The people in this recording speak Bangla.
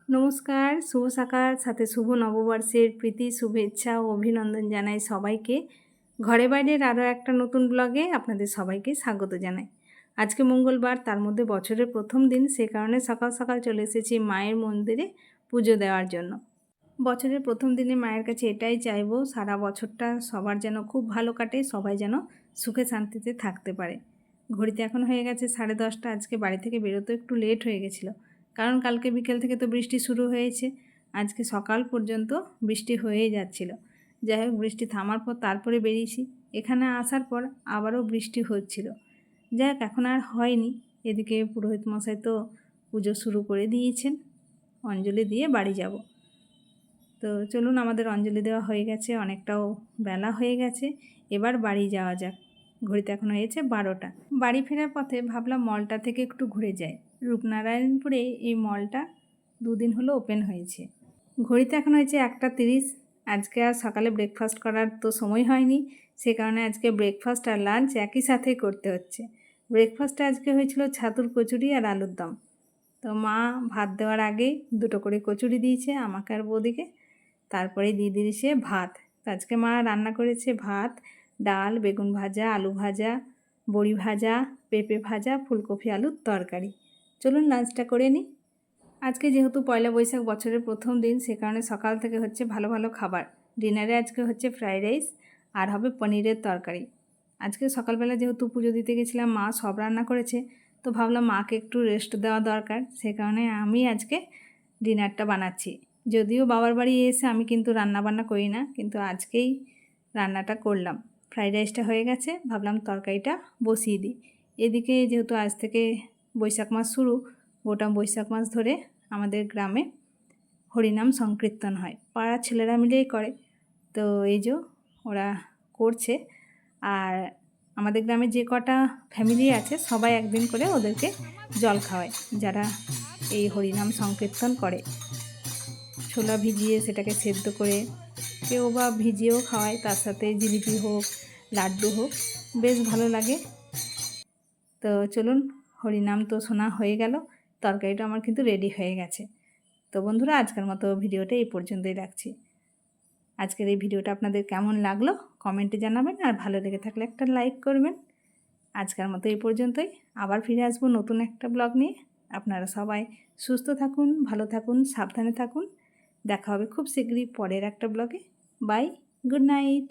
নমস্কার, শুভ সকাল, সাথে শুভ নববর্ষের প্রীতি, শুভেচ্ছা ও অভিনন্দন জানাই সবাইকে। ঘরে বাইরের আরও একটা নতুন ব্লগে আপনাদের সবাইকে স্বাগত জানাই। আজকে মঙ্গলবার, তার মধ্যে বছরের প্রথম দিন, সে কারণে সকাল সকাল চলে এসেছি মায়ের মন্দিরে পুজো দেওয়ার জন্য। বছরের প্রথম দিনে মায়ের কাছে এটাই চাইবো, সারা বছরটা সবার যেন খুব ভালো কাটে, সবাই যেন সুখে শান্তিতে থাকতে পারে। ঘড়িতে এখন হয়ে গেছে 10:30। আজকে বাড়ি থেকে বেরোতে একটু লেট হয়ে গেছিলো, কারণ কালকে বিকেল থেকে তো বৃষ্টি শুরু হয়েছে। আজকে সকাল পর্যন্ত বৃষ্টি হয়েই যাচ্ছিল। যাই হোক, বৃষ্টি থামার পর তারপরে বেরিয়েছি। এখানে আসার পর আবারও বৃষ্টি হচ্ছিল। যাই হোক, এখন আর হয়নি। এদিকে পুরোহিত মশাই তো পুজো শুরু করে দিয়েছেন, অঞ্জলি দিয়ে বাড়ি যাব। তো চলুন, আমাদের অঞ্জলি দেওয়া হয়ে গেছে, অনেকটাও বেলা হয়ে গেছে, এবার বাড়ি যাওয়া যাক। ঘড়িতে এখন হয়েছে 12টা। বাড়ি ফেরার পথে ভাবলাম মলটা থেকে একটু ঘুরে যাই। রূপনারায়ণপুরে এই মলটা 2 দিন হলো ওপেন হয়েছে। ঘড়িতে এখন হয়েছে 1:30। আজকে আর সকালে ব্রেকফাস্ট করার তো সময় হয়নি, সে কারণে আজকে ব্রেকফাস্ট আর লাঞ্চ একই সাথেই করতে হচ্ছে। ব্রেকফাস্টে আজকে হয়েছিল ছাতুর কচুরি আর আলুর দম। তো মা ভাত দেওয়ার আগেই 2টো করে কচুরি দিয়েছে আমাকে আর বৌদিকে, তারপরে দিয়ে দিয়েছে ভাত। তো আজকে মা রান্না করেছে ভাত, ডাল, বেগুন ভাজা, আলু ভাজা, বড়ি ভাজা, পেঁপে ভাজা, ফুলকপি আলুর তরকারি। চলুন লাঞ্চটা করে নিই। আজকে যেহেতু পয়লা বৈশাখ, বছরের প্রথম দিন, সে কারণে সকাল থেকে হচ্ছে ভালো ভালো খাবার। ডিনারে আজকে হচ্ছে ফ্রাইড রাইস আর হবে পনিরের তরকারি। আজকে সকালবেলা যেহেতু পুজো দিতে গেছিলাম, মা সব রান্না করেছে, তো ভাবলাম মাকে একটু রেস্ট দেওয়া দরকার, সে কারণে আমি আজকে ডিনারটা বানাচ্ছি। যদিও বাবার বাড়ি এসে আমি কিন্তু রান্না বান্না করি না, কিন্তু আজকেই রান্নাটা করলাম। ফ্রাইড রাইসটা হয়ে গেছে, ভাবলাম তরকারিটা বসিয়ে দিই। এদিকে যেহেতু আজ থেকে বৈশাখ মাস শুরু, গোটা বৈশাখ মাস ধরে আমাদের গ্রামে হরিনাম সংকীর্তন হয়, পাড়ার ছেলেরা মিলেই করে। তো এই যে ওরা করছে, আর আমাদের গ্রামে যে কটা ফ্যামিলি আছে সবাই একদিন করে ওদেরকে জল খাওয়ায়, যারা এই হরিনাম সংকীর্তন করে। ছোলা ভিজিয়ে সেটাকে সেদ্ধ করে, কেউ বা ভিজিয়েও খাওয়ায়, তার সাথে জিলিপি হোক, লাড্ডু হোক, বেশ ভালো লাগে। তো চলুন, হরিনাম তো শোনা হয়ে গেল, তরকারিটা আমার কিন্তু রেডি হয়ে গেছে। তো বন্ধুরা, আজকের মতো ভিডিওটা এই পর্যন্তই রাখছি। আজকের এই ভিডিওটা আপনাদের কেমন লাগলো কমেন্টে জানাবেন, আর ভালো লেগে থাকলে একটা লাইক করবেন। আজকের মতো এই পর্যন্তই, আবার ফিরে আসবো নতুন একটা ব্লগ নিয়ে। আপনারা সবাই সুস্থ থাকুন, ভালো থাকুন, সাবধানে থাকুন। দেখা হবে খুব শীঘ্রই পরের একটা ব্লগে। Bye, good night.